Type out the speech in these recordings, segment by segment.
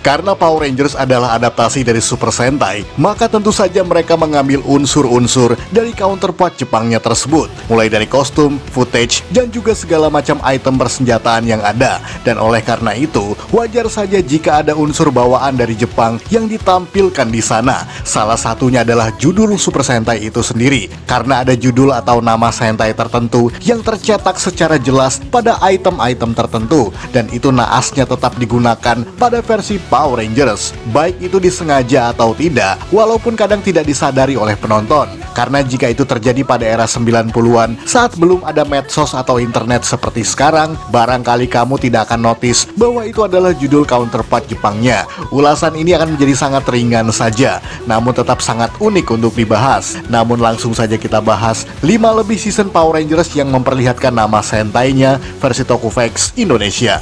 Karena Power Rangers adalah adaptasi dari Super Sentai, maka tentu saja mereka mengambil unsur-unsur dari counterpart Jepangnya tersebut, mulai dari kostum, footage, dan juga segala macam item persenjataan yang ada. Dan oleh karena itu, wajar saja jika ada unsur bawaan dari Jepang yang ditampilkan di sana. Salah satunya adalah judul Super Sentai itu sendiri, karena ada judul atau nama Sentai tertentu yang tercetak secara jelas pada item-item tertentu, dan itu naasnya tetap digunakan pada versi Power Rangers, baik itu disengaja atau tidak, walaupun kadang tidak disadari oleh penonton. Karena jika itu terjadi pada era 90-an, saat belum ada medsos atau internet seperti sekarang, barangkali kamu tidak akan notice bahwa itu adalah judul counterpart Jepangnya. Ulasan ini akan menjadi sangat ringan saja, namun tetap sangat unik untuk dibahas. Namun langsung saja kita bahas 5 lebih season Power Rangers yang memperlihatkan nama Sentai-nya versi Tokuvex Indonesia.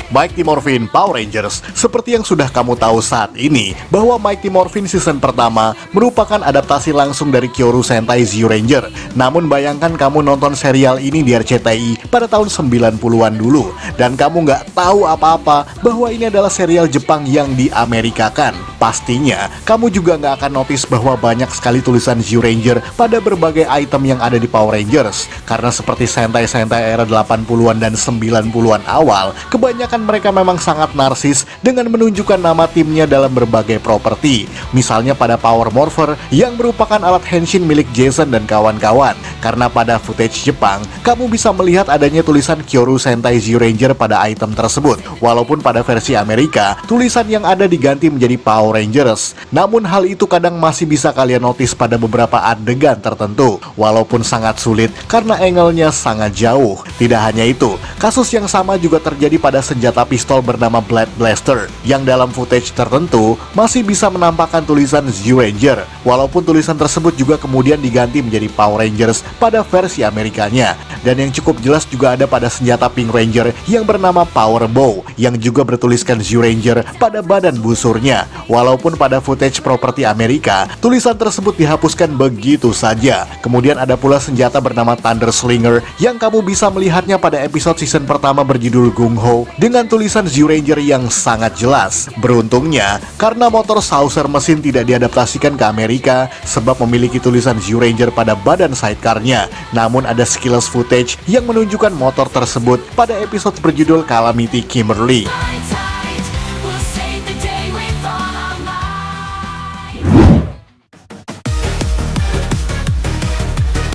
Mighty Morphin Power Rangers. Seperti yang sudah kamu tahu saat ini, bahwa Mighty Morphin season pertama merupakan adaptasi langsung dari Kyoru Sentai Zyuranger. Namun bayangkan kamu nonton serial ini di RCTI pada tahun 90-an dulu, dan kamu nggak tahu apa-apa bahwa ini adalah serial Jepang yang diamerikakan. Pastinya, kamu juga nggak akan notice bahwa banyak sekali tulisan Zyuranger pada berbagai item yang ada di Power Rangers. Karena seperti Sentai-Sentai era 80-an dan 90-an awal, kebanyakan mereka memang sangat narsis dengan menunjukkan nama timnya dalam berbagai properti. Misalnya pada Power Morpher yang merupakan alat henshin milik Jason dan kawan-kawan. Karena pada footage Jepang, kamu bisa melihat adanya tulisan Kyoru Sentai Zyuranger pada item tersebut. Walaupun pada versi Amerika, tulisan yang ada diganti menjadi Power Rangers. Namun hal itu kadang masih bisa kalian notice pada beberapa adegan tertentu, walaupun sangat sulit karena angle-nya sangat jauh. Tidak hanya itu, kasus yang sama juga terjadi pada senjata pistol bernama Blade Blaster, yang dalam footage tertentu masih bisa menampakkan tulisan Zyuranger, walaupun tulisan tersebut juga kemudian diganti menjadi Power Rangers pada versi Amerikanya. Dan yang cukup jelas juga ada pada senjata Pink Ranger yang bernama Power Bow, yang juga bertuliskan Zyuranger pada badan busurnya. Walaupun pada footage properti Amerika, tulisan tersebut dihapuskan begitu saja. Kemudian ada pula senjata bernama Thunder Slinger yang kamu bisa melihatnya pada episode season pertama berjudul Gung Ho dengan tulisan Zyuranger yang sangat jelas. Beruntungnya, karena motor Saucer mesin tidak diadaptasikan ke Amerika sebab memiliki tulisan Zyuranger pada badan sidecar-nya. Namun ada skills footage yang menunjukkan motor tersebut pada episode berjudul Calamity Kimberly.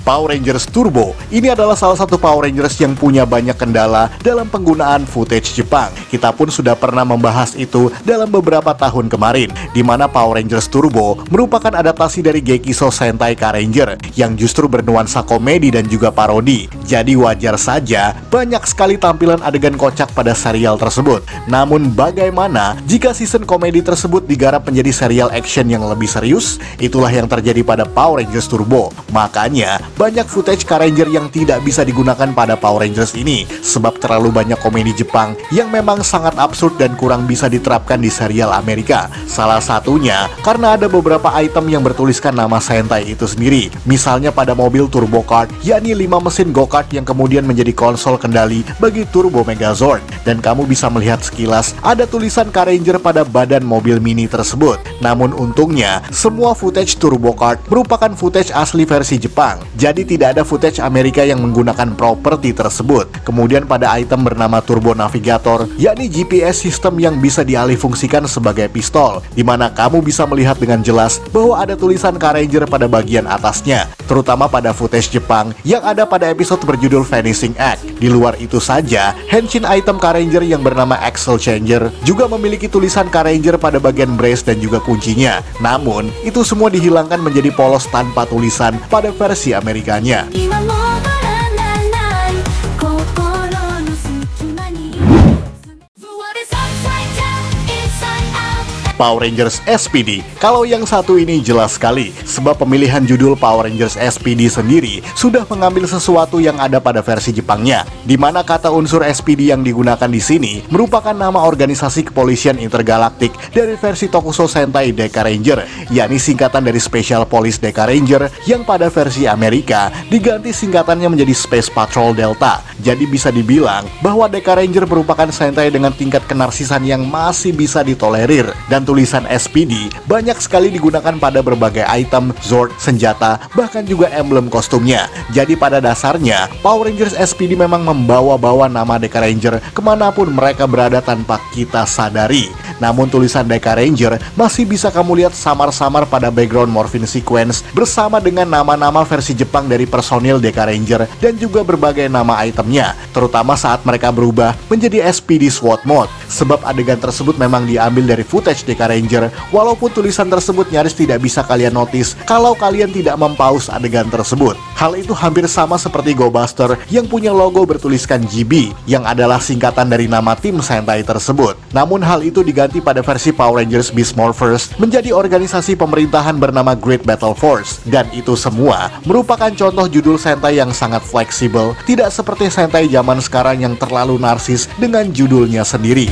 Power Rangers Turbo. Ini adalah salah satu Power Rangers yang punya banyak kendala dalam penggunaan footage Jepang. Kita pun sudah pernah membahas itu dalam beberapa tahun kemarin, di mana Power Rangers Turbo merupakan adaptasi dari Gekiso Sentai K-Ranger yang justru bernuansa komedi dan juga parodi. Jadi wajar saja banyak sekali tampilan adegan kocak pada serial tersebut. Namun bagaimana jika season komedi tersebut digarap menjadi serial action yang lebih serius? Itulah yang terjadi pada Power Rangers Turbo. Makanya banyak footage K-Ranger yang tidak bisa digunakan pada Power Rangers ini sebab terlalu banyak komedi Jepang yang memang sangat absurd dan kurang bisa diterapkan di serial Amerika. Salah satunya karena ada beberapa item yang bertuliskan nama Sentai itu sendiri. Misalnya pada mobil Turbo Kart, yakni 5 mesin go-kart yang kemudian menjadi konsol kendali bagi Turbo Megazord. Dan kamu bisa melihat sekilas ada tulisan K-Ranger pada badan mobil mini tersebut. Namun untungnya, semua footage Turbo Kart merupakan footage asli versi Jepang. Jadi tidak ada footage Amerika yang menggunakan properti tersebut. Kemudian pada item bernama Turbo Navigator, yakni GPS sistem yang bisa dialihfungsikan sebagai pistol, di mana kamu bisa melihat dengan jelas bahwa ada tulisan K-Ranger pada bagian atasnya, terutama pada footage Jepang yang ada pada episode berjudul Vanishing Act. Di luar itu saja, henshin item K-Ranger yang bernama Axle Changer juga memiliki tulisan K-Ranger pada bagian brace dan juga kuncinya. Namun, itu semua dihilangkan menjadi polos tanpa tulisan pada versi Amerikanya. Power Rangers SPD. Kalau yang satu ini jelas sekali, sebab pemilihan judul Power Rangers SPD sendiri sudah mengambil sesuatu yang ada pada versi Jepangnya, di mana kata unsur SPD yang digunakan di sini merupakan nama organisasi kepolisian intergalaktik dari versi Tokusho Sentai Deka Ranger, yakni singkatan dari Special Police Deka Ranger yang pada versi Amerika diganti singkatannya menjadi Space Patrol Delta. Jadi bisa dibilang bahwa Deka Ranger merupakan Sentai dengan tingkat kenarsisan yang masih bisa ditolerir, dan tulisan SPD banyak sekali digunakan pada berbagai item, Zord, senjata, bahkan juga emblem kostumnya. Jadi pada dasarnya Power Rangers SPD memang membawa-bawa nama Deka Ranger kemanapun mereka berada tanpa kita sadari. Namun tulisan Deka Ranger masih bisa kamu lihat samar-samar pada background Morphin Sequence bersama dengan nama-nama versi Jepang dari personil Deka Ranger dan juga berbagai nama itemnya, terutama saat mereka berubah menjadi SPD SWAT Mode. Sebab adegan tersebut memang diambil dari footage Deka Ranger, walaupun tulisan tersebut nyaris tidak bisa kalian notice kalau kalian tidak mempause adegan tersebut. Hal itu hampir sama seperti Go Buster yang punya logo bertuliskan GB, yang adalah singkatan dari nama tim Sentai tersebut. Namun hal itu diganti pada versi Power Rangers Beast Morphers menjadi organisasi pemerintahan bernama Great Battle Force. Dan itu semua merupakan contoh judul Sentai yang sangat fleksibel, tidak seperti Sentai zaman sekarang yang terlalu narsis dengan judulnya sendiri.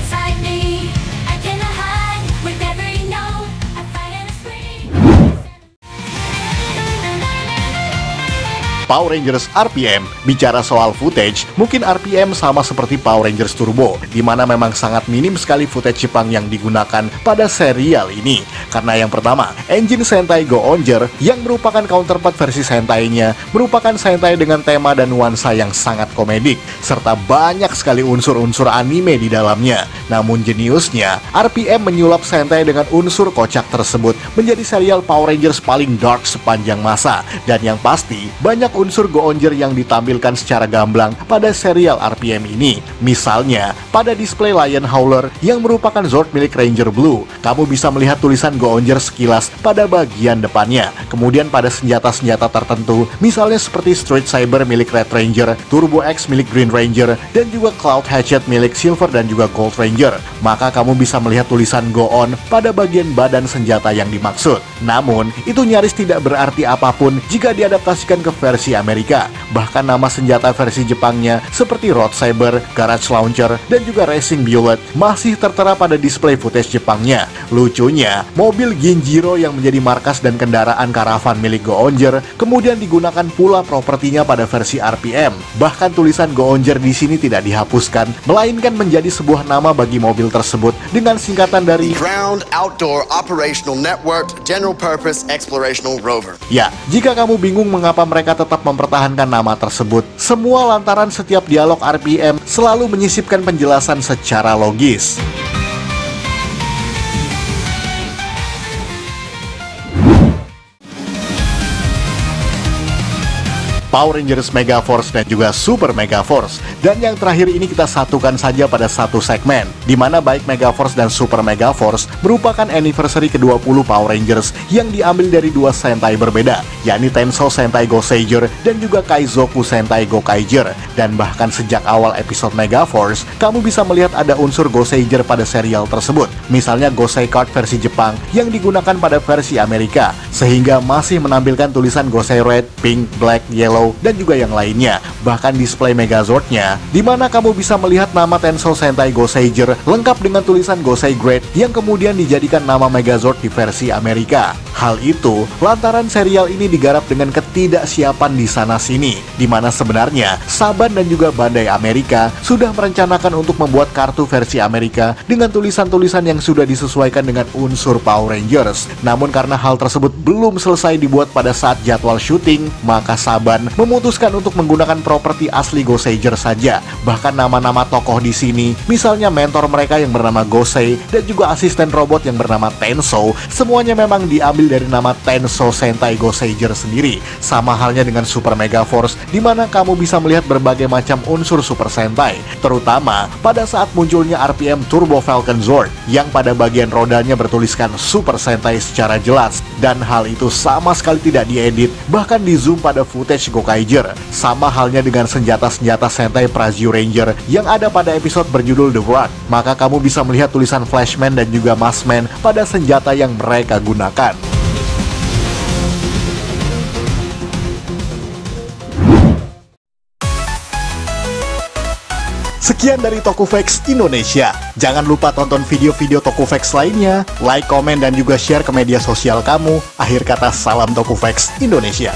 Power Rangers RPM. Bicara soal footage, mungkin RPM sama seperti Power Rangers Turbo, di mana memang sangat minim sekali footage Jepang yang digunakan pada serial ini. Karena yang pertama, engine Sentai Go Onger yang merupakan counterpart versi Sentai-nya merupakan Sentai dengan tema dan nuansa yang sangat komedik, serta banyak sekali unsur-unsur anime di dalamnya. Namun jeniusnya, RPM menyulap Sentai dengan unsur kocak tersebut menjadi serial Power Rangers paling dark sepanjang masa. Dan yang pasti, banyak unsur Go Onger yang ditampilkan secara gamblang pada serial RPM ini. Misalnya, pada display Lion Howler yang merupakan Zord milik Ranger Blue, kamu bisa melihat tulisan Go Onger sekilas pada bagian depannya. Kemudian pada senjata-senjata tertentu, misalnya seperti Street Saber milik Red Ranger, Turbo X milik Green Ranger, dan juga Cloud Hatchet milik Silver dan juga Gold Ranger, maka kamu bisa melihat tulisan Go On pada bagian badan senjata yang dimaksud. Namun, itu nyaris tidak berarti apapun jika diadaptasikan ke versi Amerika. Bahkan nama senjata versi Jepangnya seperti Road Saber, Garage Launcher, dan juga Racing Bullet masih tertera pada display footage Jepangnya. Lucunya, mobil Ginjiro yang menjadi markas dan kendaraan karavan milik Go Onger kemudian digunakan pula propertinya pada versi RPM. Bahkan tulisan Go Onger di sini tidak dihapuskan, melainkan menjadi sebuah nama bagi mobil tersebut dengan singkatan dari Ground Outdoor Operational Network General Purpose Explorational Rover. Ya, jika kamu bingung mengapa mereka tetap mempertahankan nama tersebut, semua lantaran setiap dialog RPM selalu menyisipkan penjelasan secara logis. Power Rangers Mega Force dan juga Super Mega Force. Dan yang terakhir ini kita satukan saja pada satu segmen, di mana baik Mega Force dan Super Mega Force merupakan anniversary ke-20 Power Rangers yang diambil dari dua Sentai berbeda, yakni Tensou Sentai Goseiger dan juga Kaizoku Sentai Gokaiger. Dan bahkan sejak awal episode Mega Force, kamu bisa melihat ada unsur Goseiger pada serial tersebut. Misalnya Gosei Card versi Jepang yang digunakan pada versi Amerika, sehingga masih menampilkan tulisan Gosei Red, Pink, Black, Yellow, dan juga yang lainnya. Bahkan display Megazord-nya, di mana kamu bisa melihat nama Tensou Sentai Goseiger lengkap dengan tulisan Gosei Great yang kemudian dijadikan nama Megazord di versi Amerika. Hal itu lantaran serial ini digarap dengan ketidaksiapan di sana-sini, di mana sebenarnya Saban dan juga Bandai Amerika sudah merencanakan untuk membuat kartu versi Amerika dengan tulisan-tulisan yang sudah disesuaikan dengan unsur Power Rangers. Namun karena hal tersebut belum selesai dibuat pada saat jadwal syuting, maka Saban memutuskan untuk menggunakan properti asli Goseiger saja. Bahkan nama-nama tokoh di sini, misalnya mentor mereka yang bernama Gosei dan juga asisten robot yang bernama Tensou, semuanya memang diambil dari nama Tensou Sentai Goseiger sendiri. Sama halnya dengan Super Mega Force, di mana kamu bisa melihat berbagai macam unsur Super Sentai, terutama pada saat munculnya RPM Turbo Falcon Zord yang pada bagian rodanya bertuliskan Super Sentai secara jelas. Dan hal itu sama sekali tidak diedit, bahkan di zoom pada footage Gokaiger. Sama halnya dengan senjata-senjata Sentai Prazio Ranger yang ada pada episode berjudul The Wrath, maka kamu bisa melihat tulisan Flashman dan juga Maskman pada senjata yang mereka gunakan. Sekian dari Tokufax Indonesia. Jangan lupa tonton video-video Tokufax lainnya, like, komen, dan juga share ke media sosial kamu. Akhir kata, salam Tokufax Indonesia.